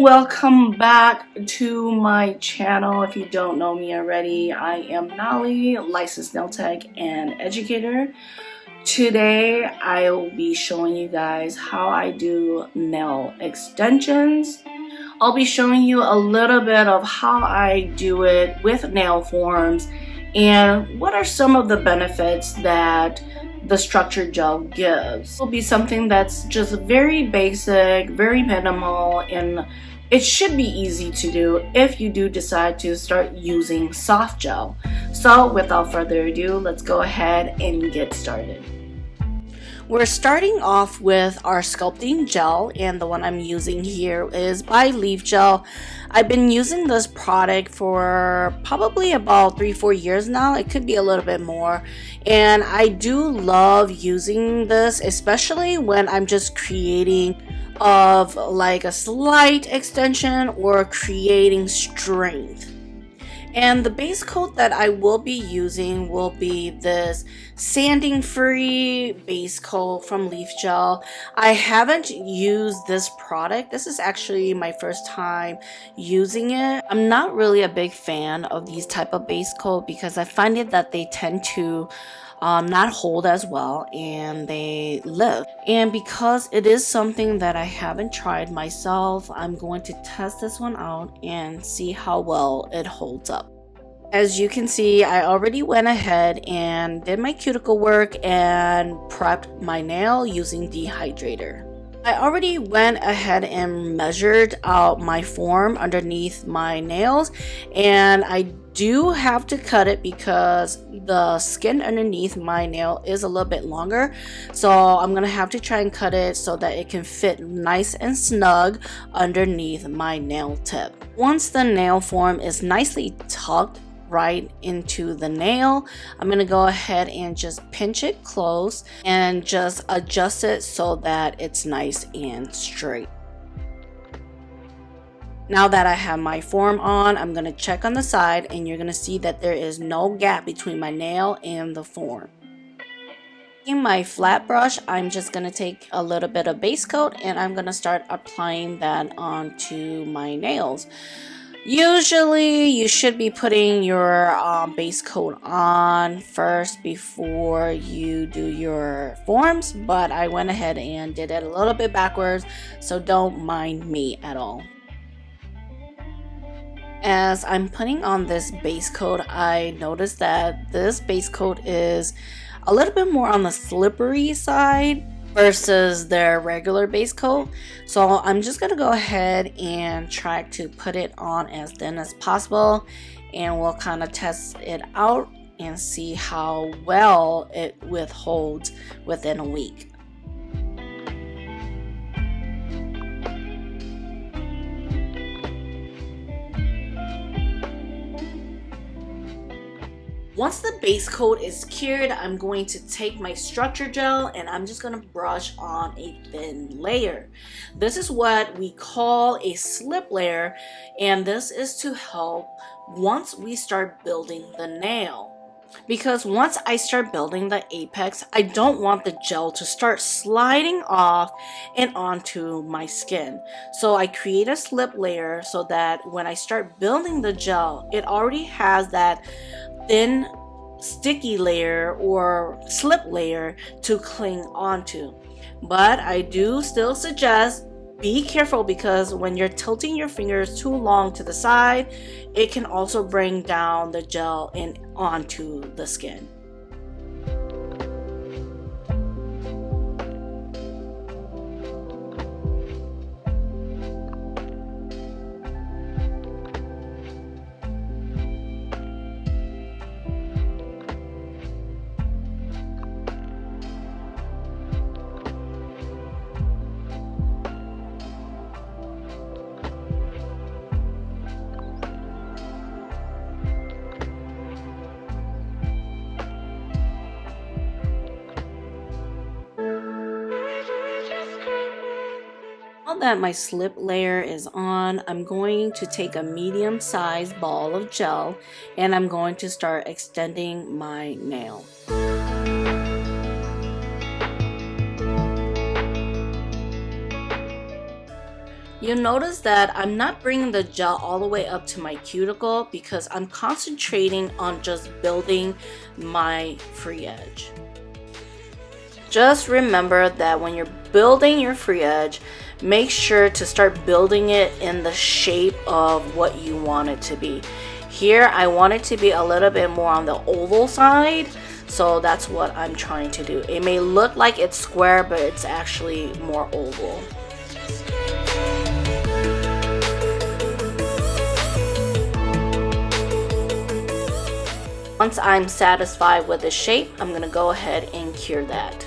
welcome back to my channel. If you don't know me already, I am Nolly, licensed nail tech and educator. Today I will be showing you guys how I do nail extensions. I'll be showing you a little bit of how I do it with nail forms and what are some of the benefits that the structured gel gives. It will be something that's just very basic, very minimal, and it should be easy to do if you do decide to start using soft gel. So without further ado, let's go ahead and get started. We're starting off with our sculpting gel, and the one I'm using here is by Leafgel. I've been using this product for probably about 3-4 years now. It could be a little bit more, and I do love using this, especially when I'm just creating of like a slight extension or creating strength. And the base coat that I will be using will be this sanding free base coat from Leafgel. I haven't used this product. This is actually my first time using it. I'm not really a big fan of these type of base coat because I find it that they tend to not hold as well and they live. And because it is something that I haven't tried myself, I'm going to test this one out and see how well it holds up. As you can see, I already went ahead and did my cuticle work and prepped my nail using dehydrator. I already went ahead and measured out my form underneath my nails, and I do have to cut it because the skin underneath my nail is a little bit longer, so I'm gonna have to try and cut it so that it can fit nice and snug underneath my nail tip. Once the nail form is nicely tucked right into the nail, I'm gonna go ahead and just pinch it close and just adjust it so that it's nice and straight. Now that I have my form on, I'm gonna check on the side, and you're gonna see that there is no gap between my nail and the form. In my flat brush, I'm just gonna take a little bit of base coat and I'm gonna start applying that onto my nails. Usually you should be putting your base coat on first before you do your forms, but I went ahead and did it a little bit backwards, so don't mind me at all. As I'm putting on this base coat, I noticed that this base coat is a little bit more on the slippery side versus their regular base coat, so I'm just gonna go ahead and try to put it on as thin as possible, and we'll kind of test it out and see how well it withholds within a week. Once the base coat is cured, I'm going to take my structure gel and I'm just going to brush on a thin layer. This is what we call a slip layer, and this is to help once we start building the nail. Because once I start building the apex, I don't want the gel to start sliding off and onto my skin. So I create a slip layer so that when I start building the gel, it already has that thin sticky layer or slip layer to cling onto. But I do still suggest be careful, because when you're tilting your fingers too long to the side, it can also bring down the gel and onto the skin. Now that my slip layer is on, I'm going to take a medium-sized ball of gel and I'm going to start extending my nail. You'll notice that I'm not bringing the gel all the way up to my cuticle because I'm concentrating on just building my free edge. Just remember that when you're building your free edge, make sure to start building it in the shape of what you want it to be. Here, I want it to be a little bit more on the oval side, so that's what I'm trying to do. It may look like it's square, but it's actually more oval. Once I'm satisfied with the shape, I'm going to go ahead and cure that.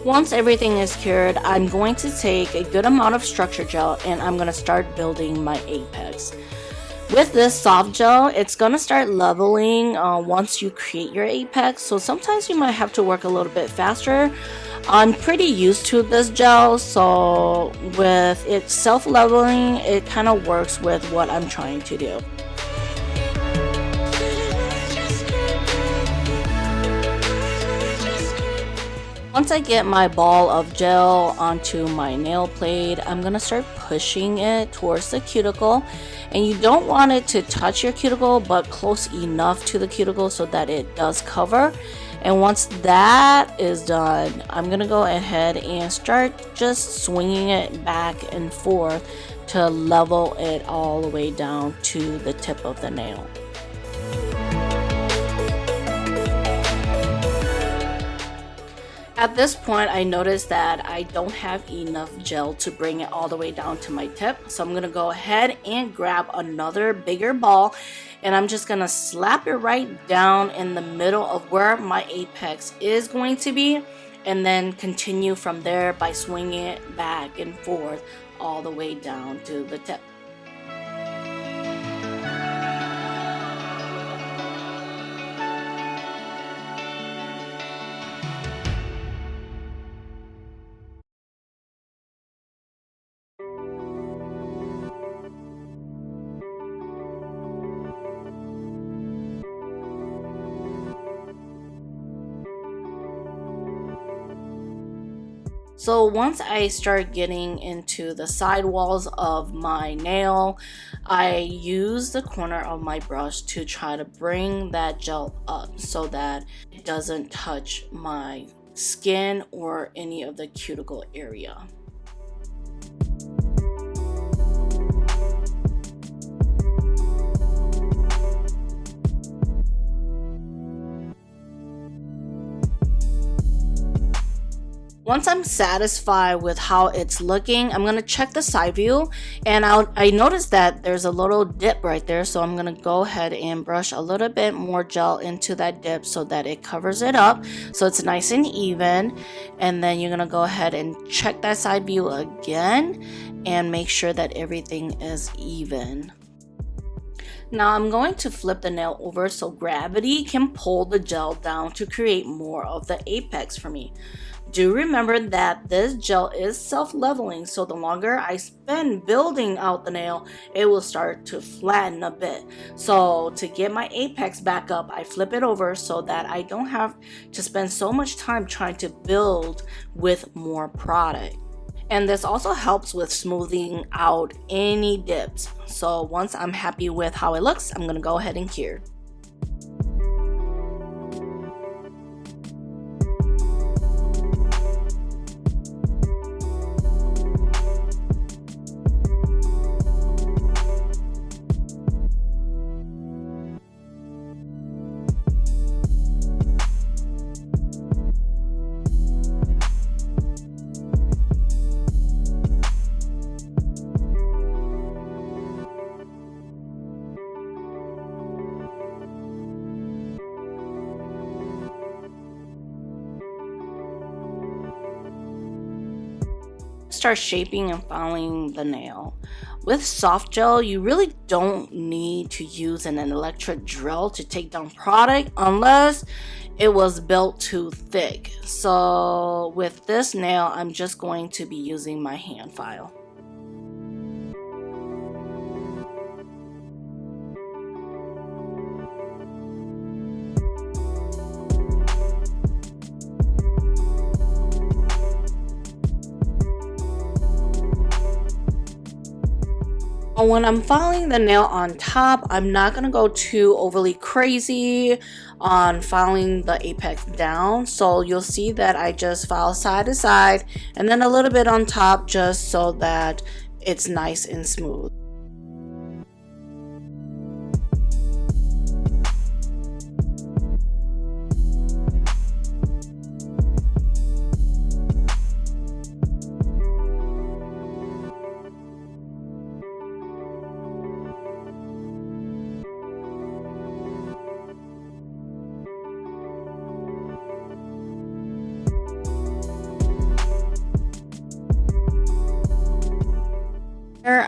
Once everything is cured, I'm going to take a good amount of structure gel and I'm going to start building my apex. With this soft gel, it's going to start leveling once you create your apex, so sometimes you might have to work a little bit faster. I'm pretty used to this gel, so with it self-leveling, it kind of works with what I'm trying to do. Once I get my ball of gel onto my nail plate, I'm going to start pushing it towards the cuticle. And you don't want it to touch your cuticle, but close enough to the cuticle so that it does cover. And once that is done, I'm going to go ahead and start just swinging it back and forth to level it all the way down to the tip of the nail. At this point, I noticed that I don't have enough gel to bring it all the way down to my tip. So I'm going to go ahead and grab another bigger ball and I'm just going to slap it right down in the middle of where my apex is going to be, and then continue from there by swinging it back and forth all the way down to the tip. So once I start getting into the side walls of my nail, I use the corner of my brush to try to bring that gel up so that it doesn't touch my skin or any of the cuticle area. Once I'm satisfied with how it's looking, I'm going to check the side view, and I noticed that there's a little dip right there, so I'm going to go ahead and brush a little bit more gel into that dip so that it covers it up so it's nice and even. And then you're going to go ahead and check that side view again and make sure that everything is even. Now I'm going to flip the nail over so gravity can pull the gel down to create more of the apex for me. Do remember that this gel is self-leveling, so the longer I spend building out the nail, it will start to flatten a bit. So to get my apex back up, I flip it over so that I don't have to spend so much time trying to build with more product. And this also helps with smoothing out any dips. So once I'm happy with how it looks, I'm going to go ahead and cure. Start shaping and filing the nail. With soft gel, you really don't need to use an electric drill to take down product unless it was built too thick. So with this nail, I'm just going to be using my hand file. When I'm filing the nail on top, I'm not going to go too overly crazy on filing the apex down. So you'll see that I just file side to side and then a little bit on top just so that it's nice and smooth.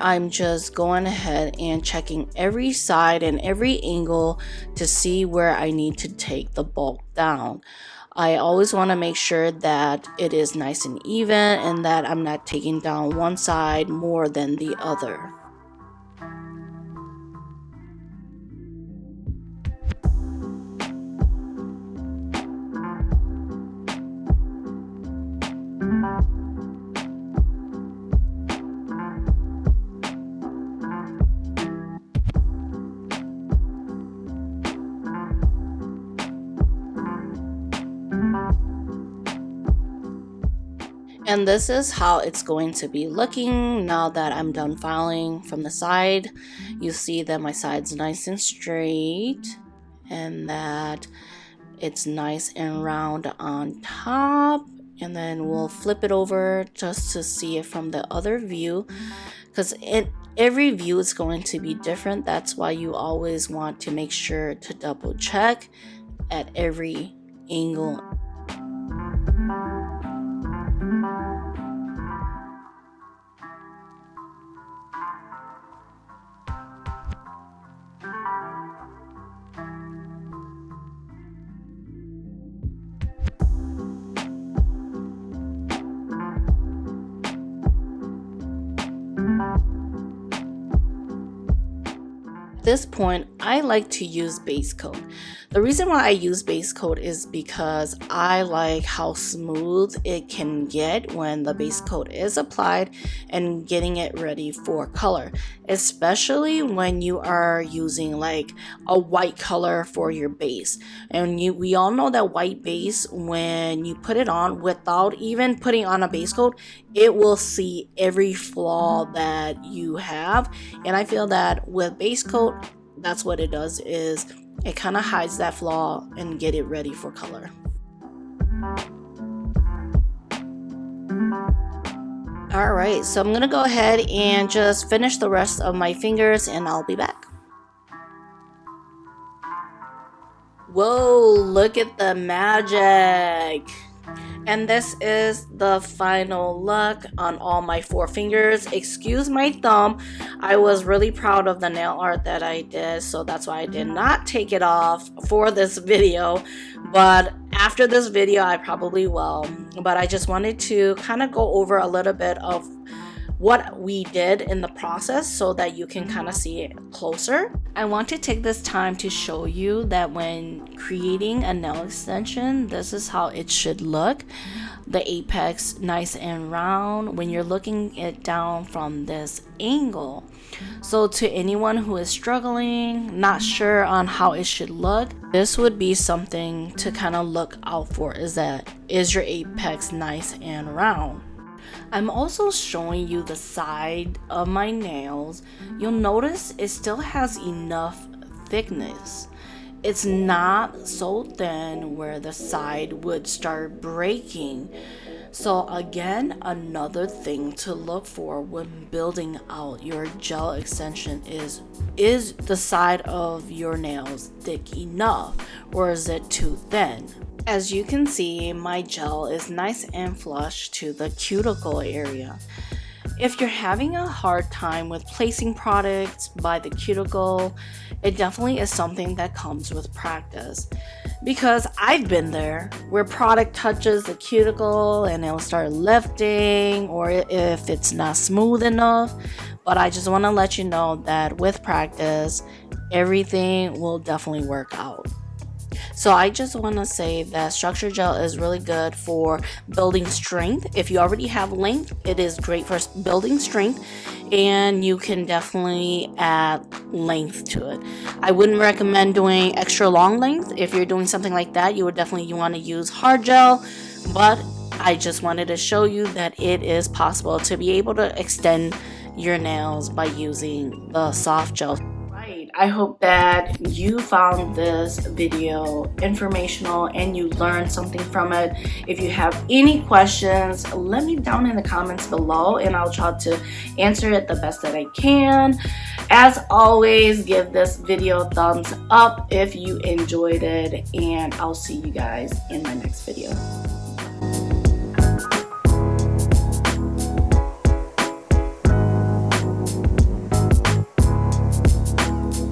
I'm just going ahead and checking every side and every angle to see where I need to take the bulk down. I always want to make sure that it is nice and even and that I'm not taking down one side more than the other. And this is how it's going to be looking now that I'm done filing from the side. You see that my side's nice and straight and that it's nice and round on top. And then we'll flip it over just to see it from the other view, because every view is going to be different. That's why you always want to make sure to double check at every angle. At this point, I like to use base coat. The reason why I use base coat is because I like how smooth it can get when the base coat is applied and getting it ready for color, especially when you are using like a white color for your base. And we all know that white base, when you put it on without even putting on a base coat, it will see every flaw that you have. And I feel that with base coat, that's what it does, is it kind of hides that flaw and get it ready for color. Alright, so I'm gonna go ahead and just finish the rest of my fingers and I'll be back. Whoa, look at the magic! And this is the final look on all my 4 fingers. Excuse my thumb. I was really proud of the nail art that I did, so that's why I did not take it off for this video. But after this video, I probably will. But I just wanted to kind of go over a little bit of what we did in the process so that you can kind of see it closer. I want to take this time to show you that when creating a nail extension, this is how it should look. The apex nice and round when you're looking it down from this angle. So to anyone who is struggling, not sure on how it should look, this would be something to kind of look out for, is your apex nice and round. I'm also showing you the side of my nails. You'll notice it still has enough thickness. It's not so thin where the side would start breaking. So again, another thing to look for when building out your gel extension is the side of your nails thick enough, or is it too thin? As you can see, my gel is nice and flush to the cuticle area. If you're having a hard time with placing products by the cuticle, it definitely is something that comes with practice. Because I've been there where product touches the cuticle and it'll start lifting, or if it's not smooth enough. But I just want to let you know that with practice, everything will definitely work out. So I just want to say that structure gel is really good for building strength. If you already have length, it is great for building strength, and you can definitely add length to it. I wouldn't recommend doing extra long length. If you're doing something like that, you would definitely want to use hard gel, but I just wanted to show you that it is possible to be able to extend your nails by using the soft gel. I hope that you found this video informational and you learned something from it. If you have any questions, let me down in the comments below and I'll try to answer it the best that I can. As always, give this video a thumbs up if you enjoyed it, and I'll see you guys in my next video.